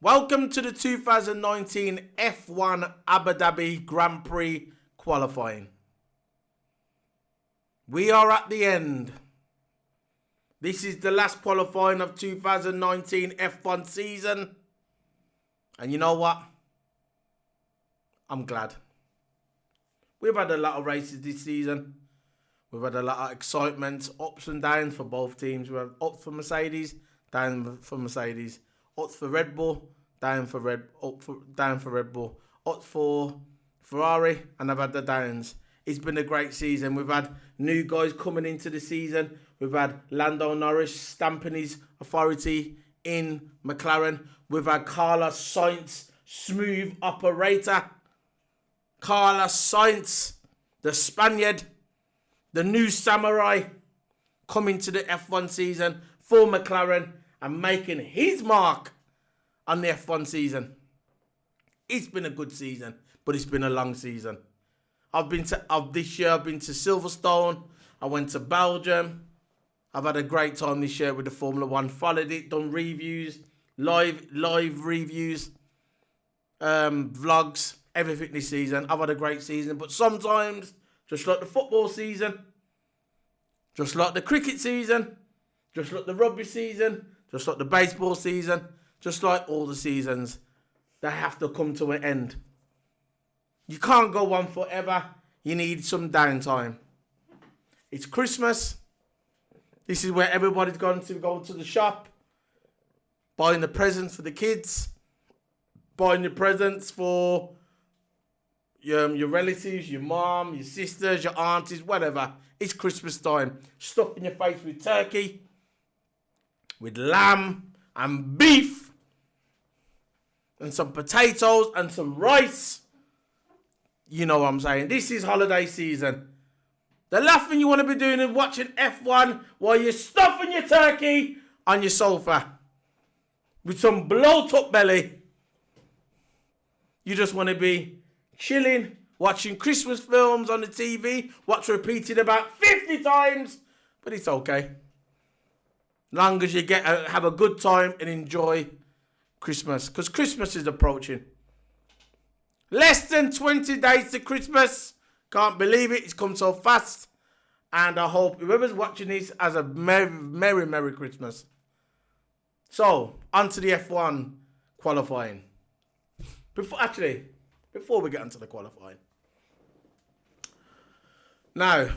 Welcome to the 2019 F1 Abu Dhabi Grand Prix qualifying. We are at the end. This is the last qualifying of 2019 F1 season. And you know what? I'm glad. We've had a lot of races this season. We've had a lot of excitement, ups and downs for both teams. We've had up for Mercedes, down for Mercedes, up for Red Bull, down for Red Bull, up for Ferrari, and I've had the downs. It's been a great season. We've had new guys coming into the season. We've had Lando Norris stamping his authority in McLaren. We've had Carlos Sainz, smooth operator. Carlos Sainz, the Spaniard, the new samurai, coming to the F1 season for McLaren and making his mark on the F1 season. It's been a good season, but it's been a long season. This year I've been to Silverstone. I went to Belgium. I've had a great time this year with the Formula One. Followed it, done reviews, live reviews, vlogs, everything this season. I've had a great season, but sometimes, just like the football season, just like the cricket season, just like the rugby season, just like the baseball season, just like all the seasons, they have to come to an end. You can't go on forever. You need some downtime. It's Christmas. This is where everybody's going to go to the shop, buying the presents for the kids, buying the presents for your relatives, your mom, your sisters, your aunties, whatever. It's Christmas time. Stuffing your face with turkey, with lamb and beef, and some potatoes and some rice. You know what I'm saying. This is holiday season. The last thing you want to be doing is watching F1 while you're stuffing your turkey on your sofa with some bloat up belly. You just want to be chilling, watching Christmas films on the TV, watch repeated about 50 times, but it's okay. Long as you have a good time and enjoy Christmas, because Christmas is approaching. Less than 20 days to Christmas. Can't believe it. It's come so fast. And I hope whoever's watching this has a merry Christmas. So, on to the F1 qualifying. Before we get into the qualifying. Now,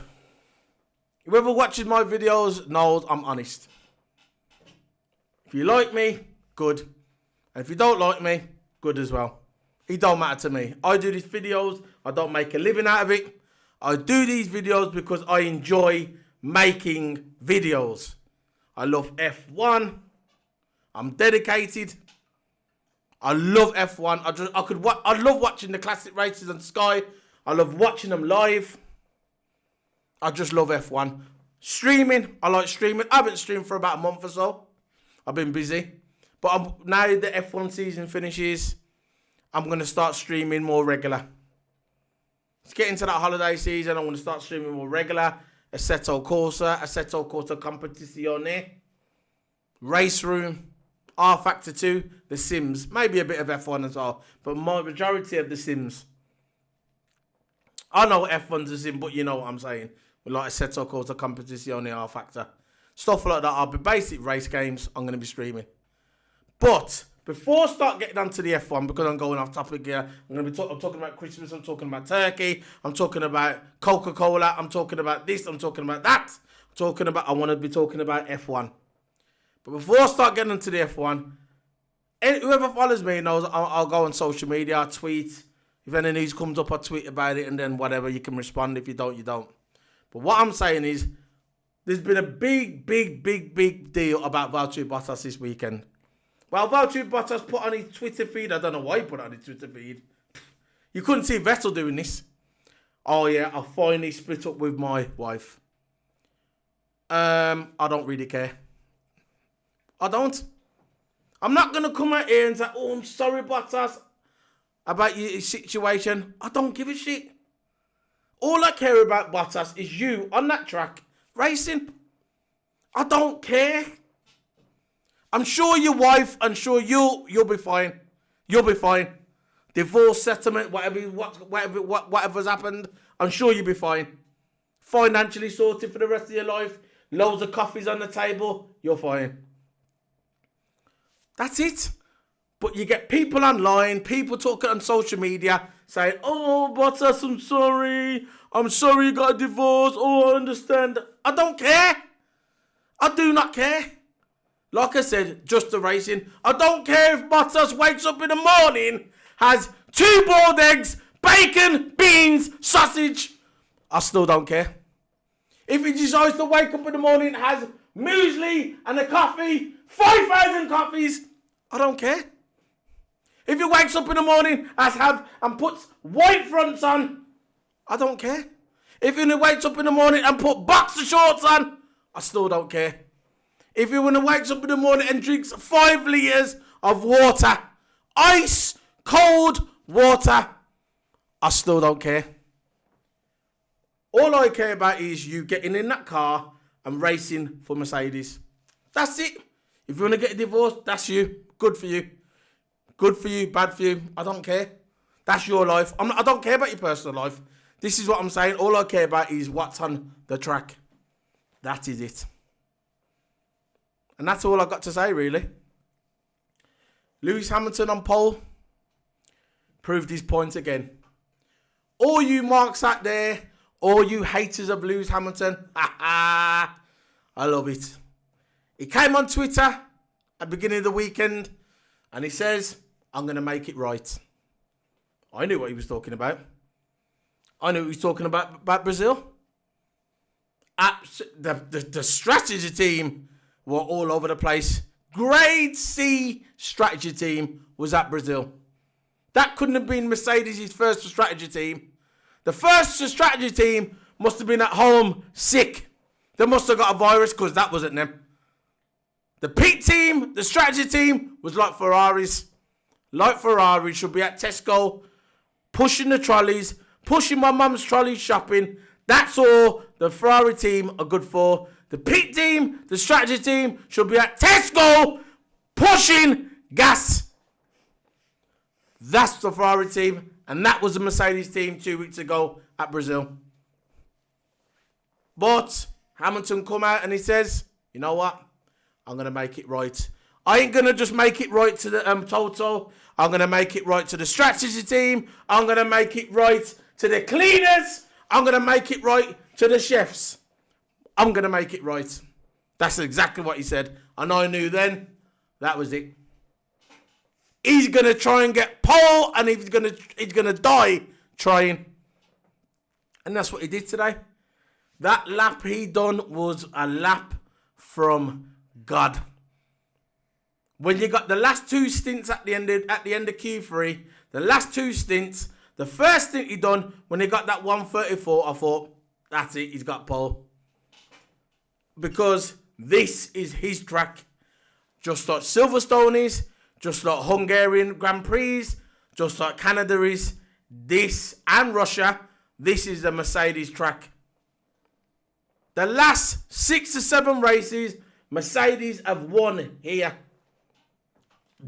whoever watches my videos knows I'm honest. If you like me, good. And if you don't like me, good as well. It don't matter to me. I do these videos. I don't make a living out of it. I do these videos because I enjoy making videos. I love F1. I'm dedicated. I love F1. I love watching the classic races on Sky. I love watching them live. I just love F1. Streaming. I like streaming. I haven't streamed for about a month or so. I've been busy. But now the F1 season finishes, I'm going to start streaming more regular. Let's get into that holiday season. I'm going to start streaming more regular. Assetto Corsa Competizione, Race Room, R Factor 2, The Sims. Maybe a bit of F1 as well, but majority of The Sims. I know F1's a sim, but you know what I'm saying. With like Assetto Corsa Competizione, R Factor. Stuff like that. I'll be basic race games. I'm going to be streaming. But before I start getting onto the F1, because I'm going off topic here, I'm talking about Christmas, I'm talking about turkey, I'm talking about Coca-Cola, I'm talking about this, I'm talking about that, I want to be talking about F1. But before I start getting into the F1, whoever follows me knows I'll go on social media, I'll tweet. If any news comes up, I'll tweet about it, and then whatever, you can respond. If you don't, you don't. But what I'm saying is, there's been a big deal about Valtteri Bottas this weekend. Well, Valtteri Bottas put on his Twitter feed. I don't know why he put on his Twitter feed. You couldn't see Vettel doing this. Oh, yeah, I finally split up with my wife. I don't really care. I don't. I'm not going to come out here and say, oh, I'm sorry, Bottas, about your situation. I don't give a shit. All I care about, Bottas, is you on that track racing. I don't care. I'm sure your wife, I'm sure you'll be fine. You'll be fine. Divorce settlement, whatever's happened, I'm sure you'll be fine. Financially sorted for the rest of your life. Loads of coffees on the table. You're fine. That's it. But you get people online, people talking on social media, saying, oh, Bottas, I'm sorry. I'm sorry you got a divorce. Oh, I understand. I don't care. I do not care. Like I said, just the racing. I don't care if Bottas wakes up in the morning, has 2 boiled eggs, bacon, beans, sausage. I still don't care. If he decides to wake up in the morning, has muesli and a coffee, 5,000 coffees, I don't care. If he wakes up in the morning and puts white fronts on, I don't care. If he wakes up in the morning and put boxer shorts on, I still don't care. If he wakes up in the morning and drinks 5 litres of water, ice, cold water, I still don't care. All I care about is you getting in that car and racing for Mercedes. That's it. If you want to get a divorce, that's you. Good for you. Good for you, bad for you. I don't care. That's your life. I don't care about your personal life. This is what I'm saying. All I care about is what's on the track. That is it. And that's all I've got to say, really. Lewis Hamilton on pole proved his point again. All you marks out there, all you haters of Lewis Hamilton, I love it. He came on Twitter at the beginning of the weekend and he says, I'm going to make it right. I knew what he was talking about. I knew he was talking about Brazil. The strategy team were all over the place. Grade C strategy team was at Brazil. That couldn't have been Mercedes' first strategy team. The first strategy team must have been at home sick. They must have got a virus because that wasn't them. The pit team, the strategy team, was like Ferraris. Like Ferrari, should be at Tesco, pushing the trolleys, pushing my mum's trolley shopping. That's all the Ferrari team are good for. The pit team, the strategy team, should be at Tesco, pushing gas. That's the Ferrari team. And that was the Mercedes team 2 weeks ago at Brazil. But Hamilton come out and he says, you know what? I'm going to make it right. I ain't going to just make it right to the Toto. I'm going to make it right to the strategy team. I'm going to make it right to the cleaners. I'm going to make it right to the chefs. I'm going to make it right. That's exactly what he said. And I knew then that was it. He's going to try and get pole and he's going to die trying. And that's what he did today. That lap he done was a lap from God. When you got the last 2 stints at the end of Q3, the last 2 stints, the first stint he done, when he got that 134, I thought, that's it, he's got pole. Because this is his track. Just like Silverstone is, just like Hungarian Grand Prix, just like Canada is, this and Russia, this is the Mercedes track. The last 6 or 7 races, Mercedes have won here.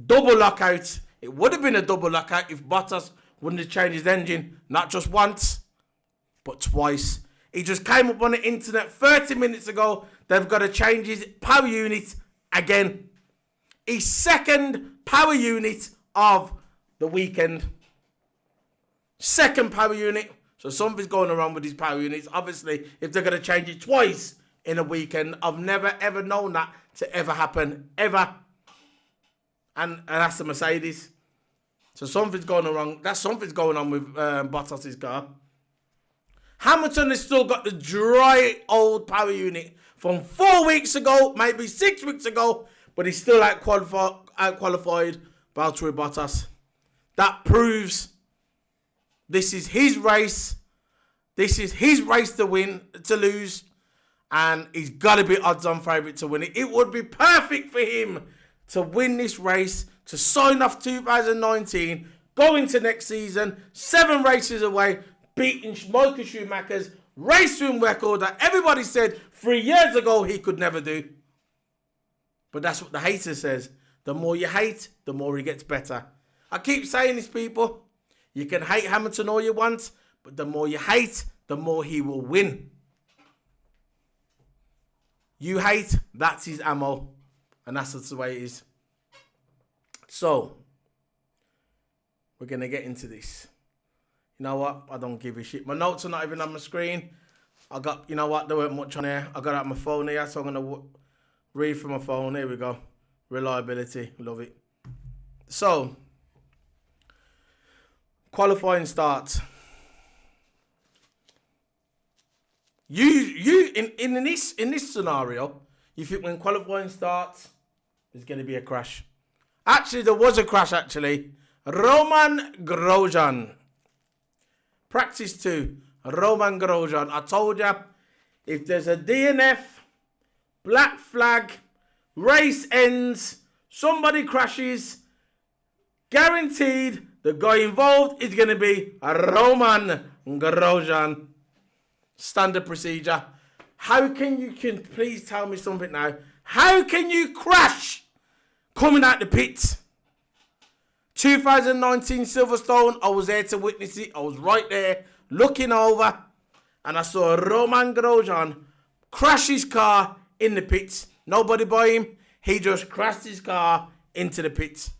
Double lockout. It would have been a double lockout if Bottas wouldn't have changed his engine. Not just once, but twice. He just came up on the internet 30 minutes ago. They've got to change his power unit again. His second power unit of the weekend. Second power unit. So something's going around with his power units. Obviously, if they're going to change it twice in a weekend, I've never ever known that to ever happen. Ever. And that's the Mercedes. So something's going wrong. Something's going on with Bottas' car. Hamilton has still got the dry old power unit from 4 weeks ago, maybe 6 weeks ago, but he's still outqualified Valtteri Bottas. That proves this is his race. This is his race to win, to lose, and he's got to be odds-on favourite to win it. It would be perfect for him to win this race, to sign off 2019, go into next season, 7 races away, beating Michael Schumacher's race win record that everybody said 3 years ago he could never do. But that's what the hater says. The more you hate, the more he gets better. I keep saying this, people. You can hate Hamilton all you want, but the more you hate, the more he will win. You hate, that's his ammo. And that's just the way it is. So, we're going to get into this. You know what? I don't give a shit. My notes are not even on my screen. I got, you know what? There weren't much on there. I got out my phone here, so I'm going to read from my phone. Here we go. Reliability. Love it. So, qualifying starts. You in this scenario, you think when qualifying starts, there's going to be a crash. Actually, there was a crash, actually. Roman Grosjean. Practice 2. Roman Grosjean. I told you, if there's a DNF, black flag, race ends, somebody crashes, guaranteed the guy involved is going to be Roman Grosjean. Standard procedure. How can you please tell me something now? How can you crash coming out the pits? 2019 Silverstone, I was there to witness it. I was right there looking over, and I saw Roman Grosjean crash his car in the pits. Nobody by him. He just crashed his car into the pits.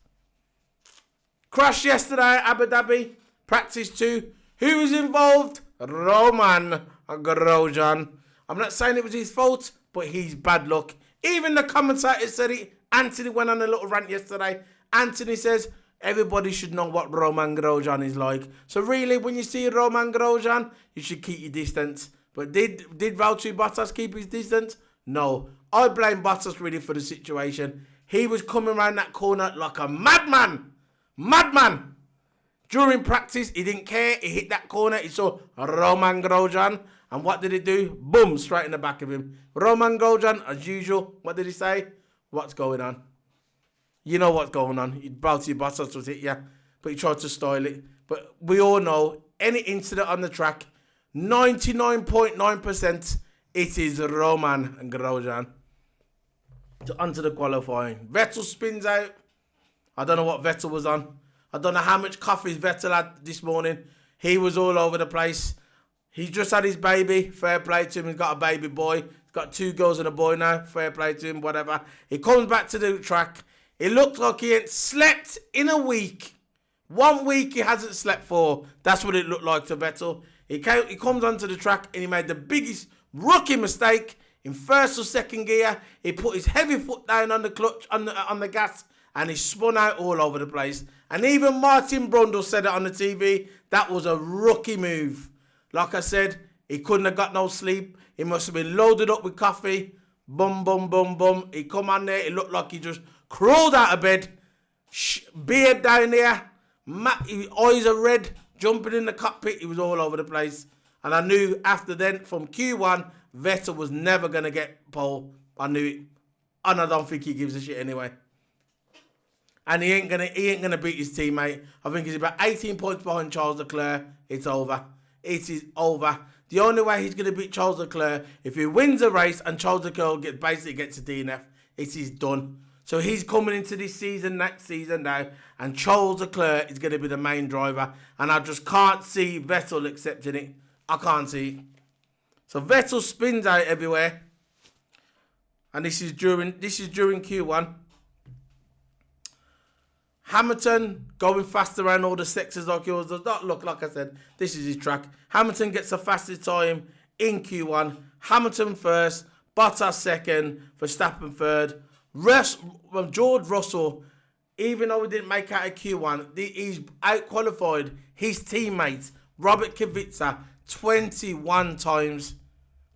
Crash yesterday at Abu Dhabi, practice 2. Who was involved? Roman Grosjean. I'm not saying it was his fault, but he's bad luck. Even the commentator said it. Anthony went on a little rant yesterday. Anthony says, everybody should know what Roman Grosjean is like. So really, when you see Roman Grosjean, you should keep your distance. But did Valtteri Bottas keep his distance? No. I blame Bottas really for the situation. He was coming around that corner like a madman. Madman. During practice, he didn't care. He hit that corner. He saw Roman Grosjean. And what did he do? Boom, straight in the back of him. Roman Grosjean, as usual. What did he say? What's going on? You know what's going on. Valtteri Bottas was hit, yeah. But he tried to style it. But we all know, any incident on the track, 99.9%, it is Roman Grosjean. So onto the qualifying. Vettel spins out. I don't know what Vettel was on. I don't know how much coffee Vettel had this morning. He was all over the place. He's just had his baby. Fair play to him. He's got a baby boy. He's got 2 girls and a boy now. Fair play to him, whatever. He comes back to the track. It looks like he ain't slept in a week. 1 week he hasn't slept for. That's what it looked like to Vettel. He comes onto the track and he made the biggest rookie mistake. In first or second gear, he put his heavy foot down on the clutch, on the gas, and he spun out all over the place. And even Martin Brundle said it on the TV. That was a rookie move. Like I said, he couldn't have got no sleep. He must have been loaded up with coffee. Bum, bum, bum, bum. He come on there. It looked like he just crawled out of bed. Beard down there. Eyes are red. Jumping in the cockpit. He was all over the place. And I knew after then, from Q1, Vettel was never going to get pole. I knew it. And I don't think he gives a shit anyway. And he ain't gonna beat his teammate. I think he's about 18 points behind Charles Leclerc. It's over. It is over. The only way he's gonna beat Charles Leclerc, if he wins a race and Charles Leclerc basically gets a DNF, it is done. So he's coming into this season, next season now, and Charles Leclerc is gonna be the main driver. And I just can't see Vettel accepting it. I can't see it. So Vettel spins out everywhere. And this is during Q1. Hamilton going fast around all the sectors like yours does not look, like I said, this is his track. Hamilton gets the fastest time in Q1. Hamilton first, Bottas second, Verstappen third. George Russell, even though he didn't make out of Q1, he's out-qualified his teammate, Robert Kubica, 21 times.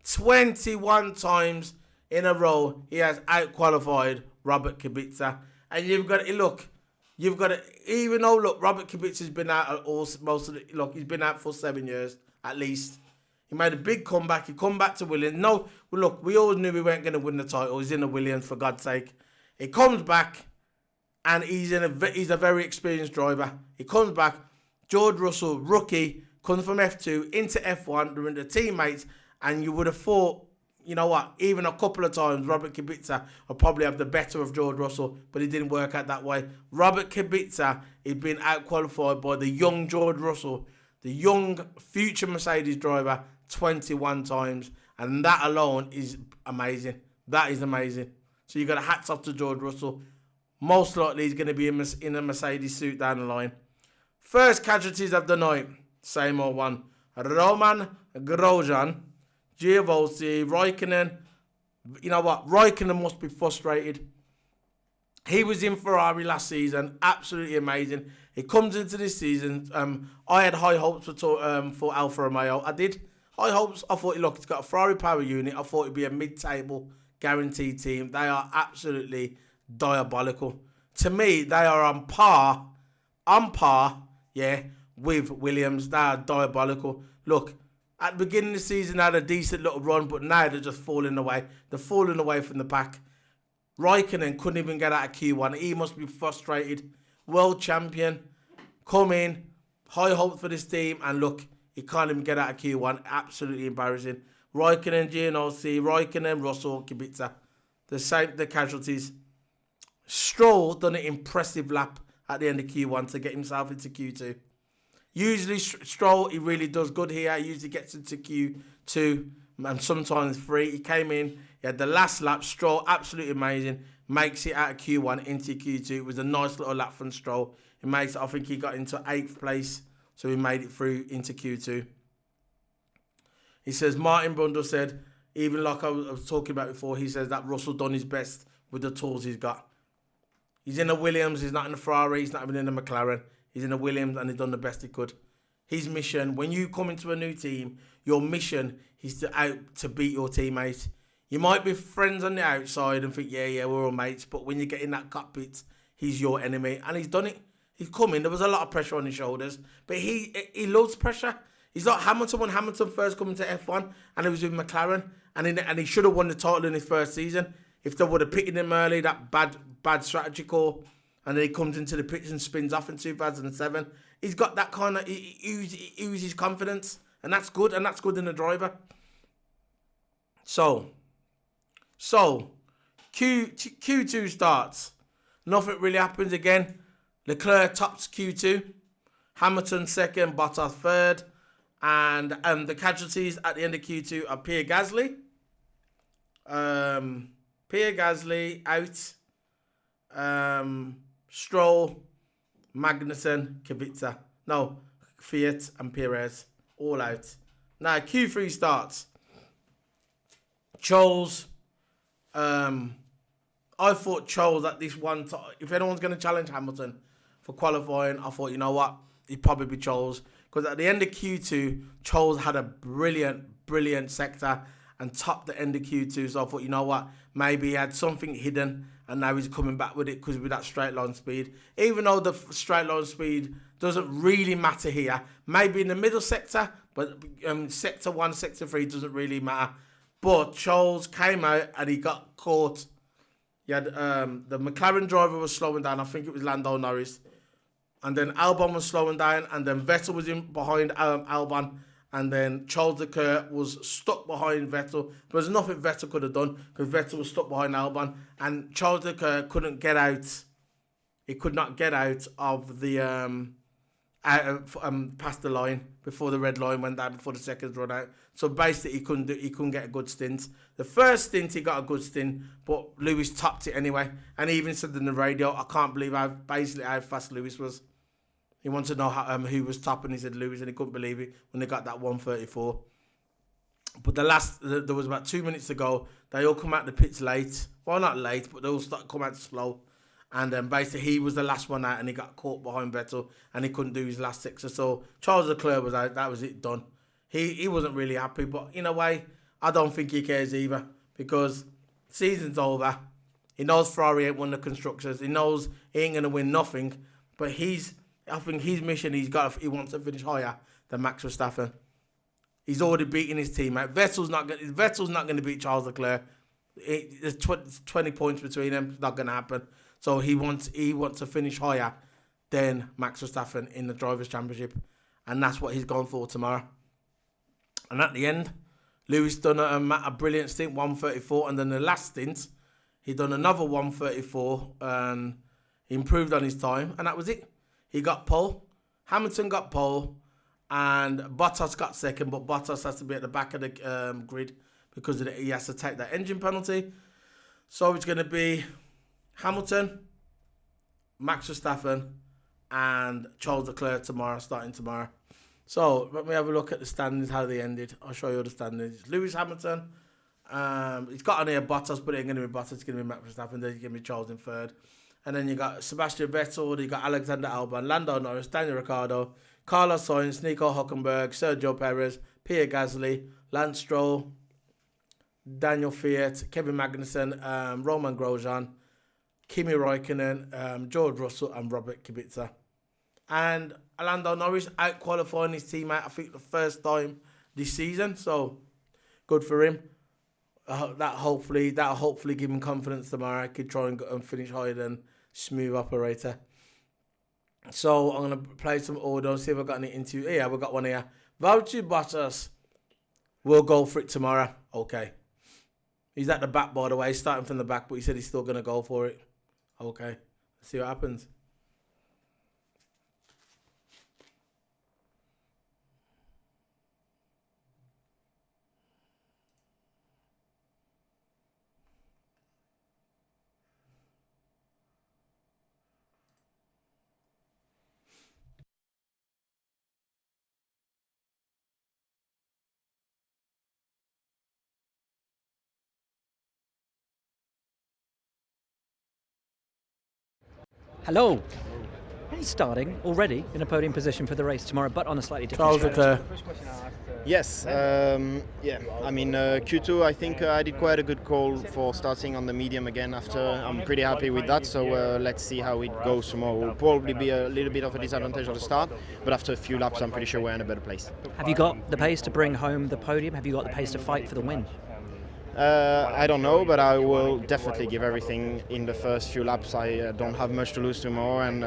21 times in a row, he has out-qualified Robert Kubica. And you've got to look. You've got to, even though, look, Robert Kubica's been out most of the, look, he's been out for 7 years, at least. He made a big comeback. He come back to Williams. No, well, look, we all knew we weren't going to win the title. He's in the Williams, for God's sake. He comes back, and he's a very experienced driver. He comes back. George Russell, rookie, comes from F2 into F1 during the teammates, and you would have thought, you know what? Even a couple of times, Robert Kubica will probably have the better of George Russell, but it didn't work out that way. Robert Kubica is being outqualified by the young George Russell, the young future Mercedes driver, 21 times. And that alone is amazing. That is amazing. So you got a hats off to George Russell. Most likely he's going to be in a Mercedes suit down the line. First casualties of the night. Same old one. Roman Grosjean, Giovinazzi, Raikkonen. You know what? Raikkonen must be frustrated. He was in Ferrari last season. Absolutely amazing. He comes into this season. I had high hopes for Alfa Romeo. I did. High hopes. I thought, look, it's got a Ferrari power unit. I thought it'd be a mid-table guaranteed team. They are absolutely diabolical. To me, they are on par, with Williams. They are diabolical. Look, at the beginning of the season, they had a decent little run, but now they're just falling away. They're falling away from the pack. Raikkonen couldn't even get out of Q1. He must be frustrated. World champion, come in, high hopes for this team, and look, he can't even get out of Q1. Absolutely embarrassing. Raikkonen, Giovinazzi, Raikkonen, Russell, Kubica. The casualties. Stroll done an impressive lap at the end of Q1 to get himself into Q2. Usually Stroll, he really does good here. He usually gets into Q2 and sometimes 3. He came in, he had the last lap. Stroll, absolutely amazing. Makes it out of Q1 into Q2. It was a nice little lap from Stroll. He makes it, I think he got into 8th place. So he made it through into Q2. He says, Martin Brundle said, even like I was talking about before, he says that Russell done his best with the tools he's got. He's in a Williams, he's not in a Ferrari, he's not even in a McLaren. He's in a Williams and he's done the best he could. His mission, when you come into a new team, your mission is to beat your teammates. You might be friends on the outside and think, yeah, we're all mates. But when you get in that cockpit, he's your enemy. And he's done it. He's come in. There was a lot of pressure on his shoulders. But he loves pressure. He's like Hamilton when Hamilton first come into F1 and he was with McLaren. And he should have won the title in his first season. If they would have pitted him early, that bad strategy call. And then he comes into the pits and spins off in 2007. He's got that kind of, he oozes confidence. And that's good. And that's good in a driver. So Q2 starts. Nothing really happens again. Leclerc tops Q2. Hamilton second, Bottas third. And the casualties at the end of Q2 are Pierre Gasly. Pierre Gasly out. Stroll, Magnussen, Kubica. No, Fiat and Perez all out. Now Q3 starts. Charles. I thought Charles at this one time, if anyone's going to challenge Hamilton for qualifying, I thought, you know what, he'd probably be Charles. Because at the end of Q2, Charles had a brilliant sector and topped the end of Q2. So I thought, you know what, maybe he had something hidden and now he's coming back with it because with that straight line speed. Even though the straight line speed doesn't really matter here, maybe in the middle sector, but sector 1, sector 3 doesn't really matter. But Charles came out and he got caught. He had the McLaren driver was slowing down. I think it was Lando Norris. And then Albon was slowing down. And then Vettel was in behind Albon. And then Charles Leclerc was stuck behind Vettel. There was nothing Vettel could have done because Vettel was stuck behind Albon. And Charles Leclerc couldn't get out. He could not get out of the past the line before the red line went down, before the seconds run out. So basically, he couldn't get a good stint. The first stint, he got a good stint, but Lewis topped it anyway. And he even said in the radio, I can't believe how fast Lewis was. He wanted to know who was top, and he said Lewis, and he couldn't believe it when they got that 134. But there was about 2 minutes to go. They all come out the pits late. Well, not late, but they all come out slow. And then basically he was the last one out and he got caught behind Vettel and he couldn't do his last sector. So Charles Leclerc was out. That was it, done. He wasn't really happy, but in a way, I don't think he cares either because season's over. He knows Ferrari ain't won the constructors. He knows he ain't going to win nothing. But I think his mission, he wants to finish higher than Max Verstappen. He's already beaten his teammate. Vettel's not going to beat Charles Leclerc. There's 20 points between them. It's not going to happen. So he wants to finish higher than Max Verstappen in the Drivers' Championship. And that's what he's going for tomorrow. And at the end, Lewis done a brilliant stint, 134, and then the last stint, he done another 134, and he improved on his time, and that was it. He got pole, Hamilton got pole, and Bottas got second, but Bottas has to be at the back of the grid because he has to take that engine penalty. So it's going to be Hamilton, Max Verstappen, and Charles Leclerc starting tomorrow. So let me have a look at the standings, how they ended. I'll show you the standings. Lewis Hamilton, he's got on here Bottas, but it ain't going to be Bottas, it's going to be Max Verstappen, then you're going to be Charles in third. And then you got Sebastian Vettel, you got Alexander Albon, Lando Norris, Daniel Ricciardo, Carlos Sainz, Nico Hülkenberg, Sergio Perez, Pierre Gasly, Lance Stroll, Daniel Fiat, Kevin Magnussen, Roman Grosjean, Kimi Räikkönen, George Russell, and Robert Kubica. And Lando Norris out-qualifying his teammate, I think, the first time this season. So, good for him. That'll hopefully give him confidence tomorrow. I could try and finish higher than Smooth Operator. So, I'm going to play some audio, see if I've got any into. Yeah, we've got one here. Valtteri Bottas will go for it tomorrow. Okay. He's at the back, by the way. He's starting from the back, but he said he's still going to go for it. Okay. Let's see what happens. Hello. He's starting already in a podium position for the race tomorrow, but on a slightly different strategy. Yes, yeah. I mean, Q2, I think I did quite a good call for starting on the medium again after. I'm pretty happy with that, so let's see how it goes tomorrow. Will probably be a little bit of a disadvantage at the start, but after a few laps, I'm pretty sure we're in a better place. Have you got the pace to bring home the podium? Have you got the pace to fight for the win? I don't know, but I will definitely give everything in the first few laps. I don't have much to lose tomorrow, and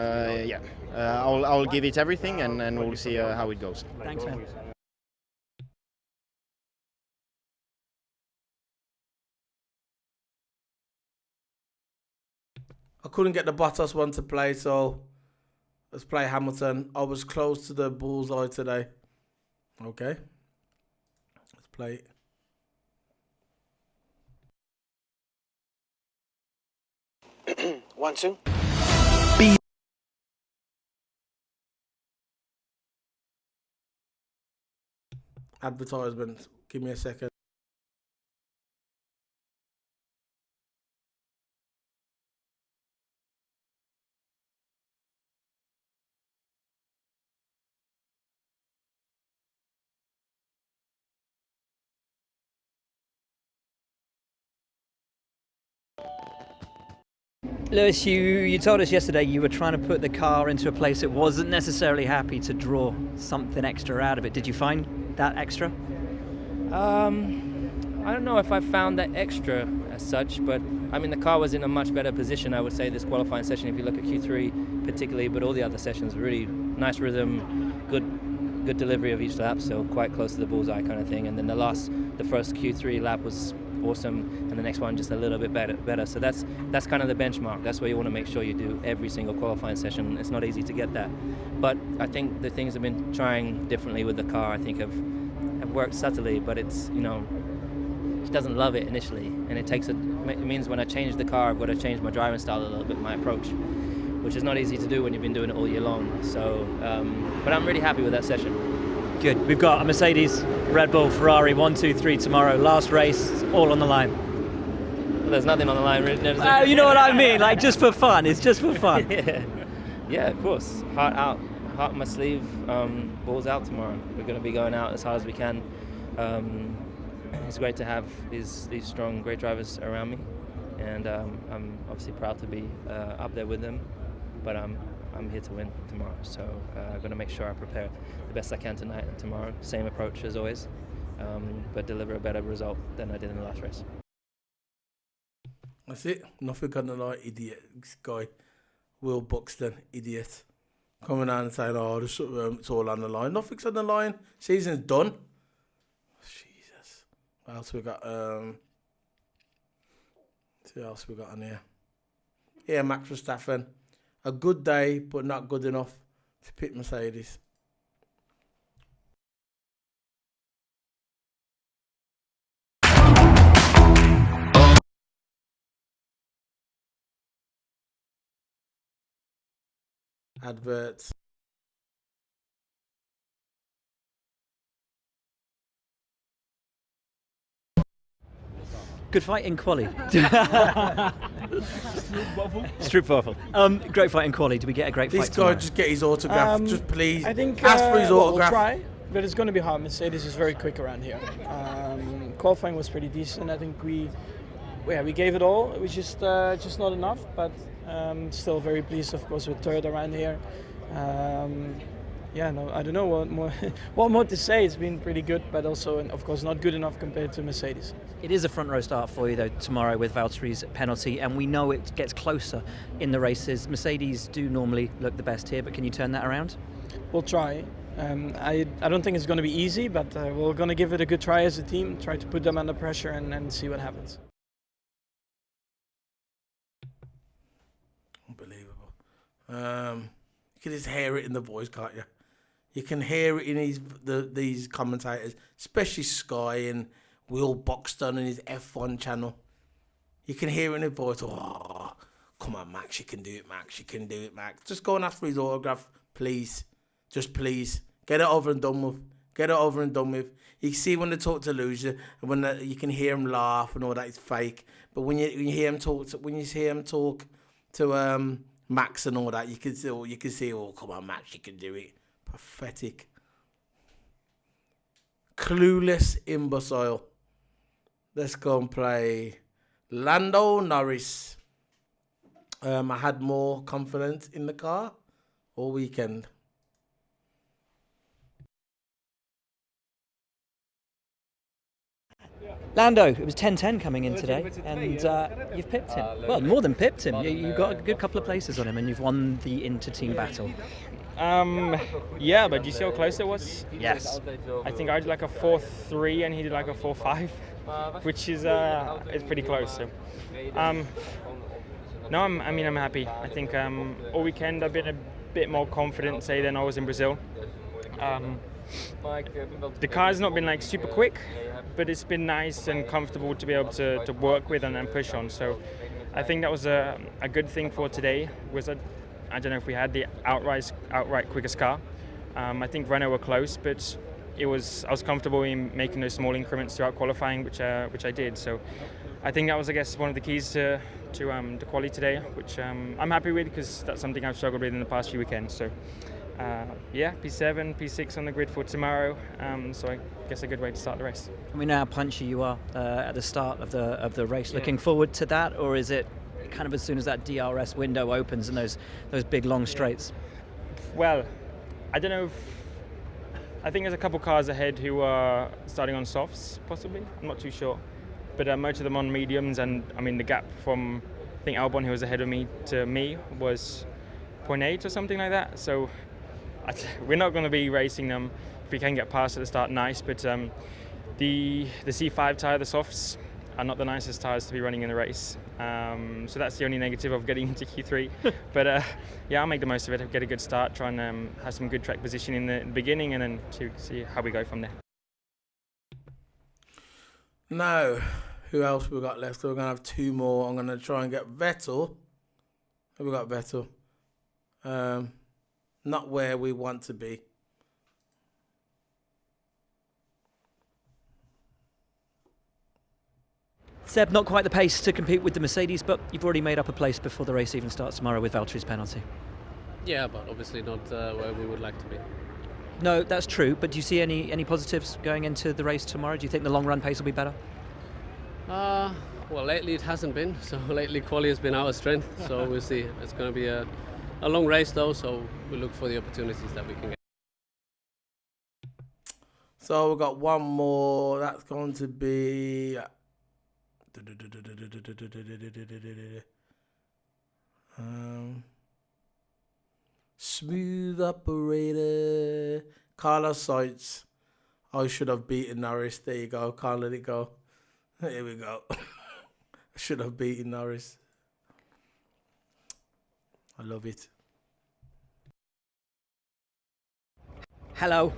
yeah, I'll give it everything, and we'll see how it goes. Thanks, man. I couldn't get the Bottas one to play, so let's play Hamilton. I was close to the bullseye today. Okay. Let's play it. One, two. Advertisement. Give me a second. Lewis, you told us yesterday you were trying to put the car into a place it wasn't necessarily happy to draw something extra out of it. Did you find that extra? I don't know if I found that extra as such, but I mean the car was in a much better position, I would say, this qualifying session. If you look at Q3 particularly, but all the other sessions, really nice rhythm, good delivery of each lap, so quite close to the bullseye kind of thing. And then the first Q3 lap was awesome, and the next one just a little bit better. So that's kind of the benchmark. That's where you want to make sure you do every single qualifying session. It's not easy to get that, but I think the things I've been trying differently with the car, I think have worked subtly, but it's, you know, she doesn't love it initially, and it means when I change the car, I've got to change my driving style a little bit, my approach, which is not easy to do when you've been doing it all year long. So, but I'm really happy with that session. Good. We've got a Mercedes, Red Bull, Ferrari, 1, 2, 3 tomorrow. Last race, it's all on the line. Well, there's nothing on the line, really. You know what I mean? Like, just for fun. It's just for fun. Yeah, of course. Heart out, heart in my sleeve, balls out tomorrow. We're going to be going out as hard as we can. It's great to have these strong, great drivers around me, and I'm obviously proud to be up there with them. But I'm here to win tomorrow, so I'm going to make sure I prepare the best I can tonight and tomorrow. Same approach as always, but deliver a better result than I did in the last race. That's it. Nothing on the line, idiot. This guy, Will Buxton, idiot. Coming out and saying, oh, it's all on the line. Nothing's on the line. Season's done. Jesus. What else we got? See what else we got on here. Yeah, Max Verstappen. A good day, but not good enough to pick Mercedes. Adverts. Good fight in quali. Stroopwafel. Great fight in quali. Do we get a great This fight guy tomorrow? just get his autograph. Just please. I think ask for his we'll autograph. try, but it's going to be hard. Mercedes is very quick around here. Qualifying was pretty decent. I think we gave it all. It was just not enough, but still very pleased, of course, with third around here. I don't know what more what more to say. It's been pretty good, but also, of course, not good enough compared to Mercedes. It is a front row start for you though tomorrow with Valtteri's penalty, and we know it gets closer in the races. Mercedes do normally look the best here, but can you turn that around? We'll try. I don't think it's going to be easy, but we're going to give it a good try as a team. Try to put them under pressure and see what happens. Unbelievable. You can just hear it in the voice, can't you? You can hear it in these commentators, especially Sky and Will Buxton and his F1 channel. You can hear it in his voice. Oh, come on, Max, you can do it, Max. You can do it, Max. Just go and ask for his autograph, please. Just please. Get it over and done with. Get it over and done with. You can see when they talk to Loser, and when you can hear him laugh and all that, it's fake. But when you hear him talk to Max and all that, you can see, oh, come on, Max, you can do it. Pathetic. Clueless imbecile. Let's go and play Lando Norris. I had more confidence in the car all weekend. Lando, it was 10-10 coming in today, and you've pipped him. Well, more than pipped him. You got a good couple of places on him, and you've won the inter-team battle. Yeah, but do you see how close it was? Yes. I think I did like a 4-3 and he did like a 4-5, which is it's pretty close. So, no, I'm happy. I think all weekend I've been a bit more confident, say, than I was in Brazil. The car's not been like super quick, but it's been nice and comfortable to be able to work with and then push on. So I think that was a good thing for today. I don't know if we had the outright quickest car. I think Renault were close, but I was comfortable in making those small increments throughout qualifying, which I did. So I think that was, I guess, one of the keys to the quali today, which I'm happy with because that's something I've struggled with in the past few weekends. So P7, P6 on the grid for tomorrow. So I guess a good way to start the race. We know how punchy you are at the start of the race. Yeah. Looking forward to that, or is it kind of as soon as that DRS window opens and those big long straights? Well, I don't know. I think there's a couple cars ahead who are starting on softs, possibly. I'm not too sure, but most of them on mediums, and I mean the gap from I think Albon, who was ahead of me, to me was 0.8 or something like that. So we're not going to be racing them. If we can get past at the start, nice. But the C5 tyre, the softs, are not the nicest tyres to be running in the race. So that's the only negative of getting into Q3. But I'll make the most of it, get a good start, try and have some good track position in the beginning, and then to see how we go from there. Now, who else we got left? So we're going to have two more. I'm going to try and get Vettel. We got Vettel. Not where we want to be. Seb, not quite the pace to compete with the Mercedes, but you've already made up a place before the race even starts tomorrow with Valtteri's penalty. Yeah, but obviously not where we would like to be. No, that's true, but do you see any positives going into the race tomorrow? Do you think the long run pace will be better? Well, lately it hasn't been, so lately quali has been our strength, so we'll see. It's going to be a long race though, so we look for the opportunities that we can get. So we've got one more. That's going to be smooth operator Carlos Sainz. I should have beaten Norris. There you go. Can't let it go. Here we go. I should have beaten Norris. I love it. Hello.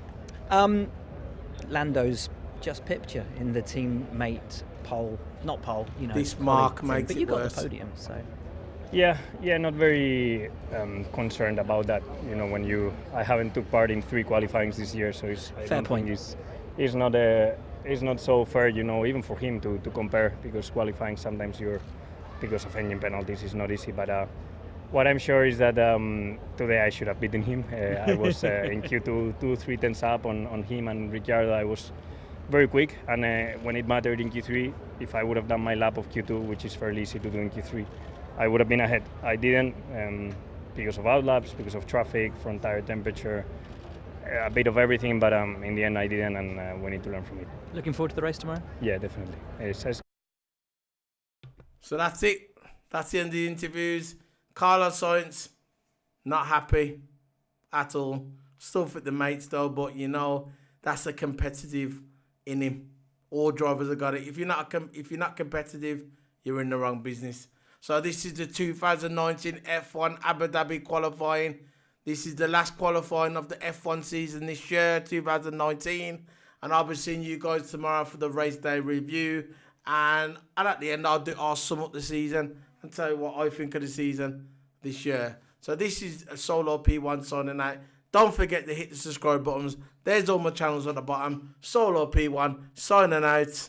Lando's just pipped you in the teammate poll. Not poll, you know. This mark thing, makes but it you got worse. the podium, so. Yeah, not very concerned about that. You know, I haven't took part in 3 qualifyings this year, so Fair point. It's not so fair, you know, even for him to compare, because qualifying sometimes because of engine penalties is not easy. But what I'm sure is that today I should have beaten him. I was in Q2 2-3 tenths up on him and Ricciardo. I was very quick, and when it mattered in Q3, if I would have done my lap of Q2, which is fairly easy to do in Q3, I would have been ahead. I didn't because of outlaps, because of traffic, front tire temperature, a bit of everything, but in the end I didn't, and we need to learn from it. Looking forward to the race tomorrow? Yeah, definitely. So that's it. That's the end of the interviews. Carlos Sainz, not happy at all. Still fit the mates though, but you know, that's a competitive in him. All drivers have got it. If you're not competitive, you're in the wrong business. So this is the 2019 F1 Abu Dhabi qualifying. This is the last qualifying of the F1 season this year, 2019. And I'll be seeing you guys tomorrow for the race day review. And at the end, I'll sum up the season and tell you what I think of the season this year. So this is a Solo P1 signing out. Don't forget to hit the subscribe buttons. There's all my channels at the bottom. Solo P1 signing out.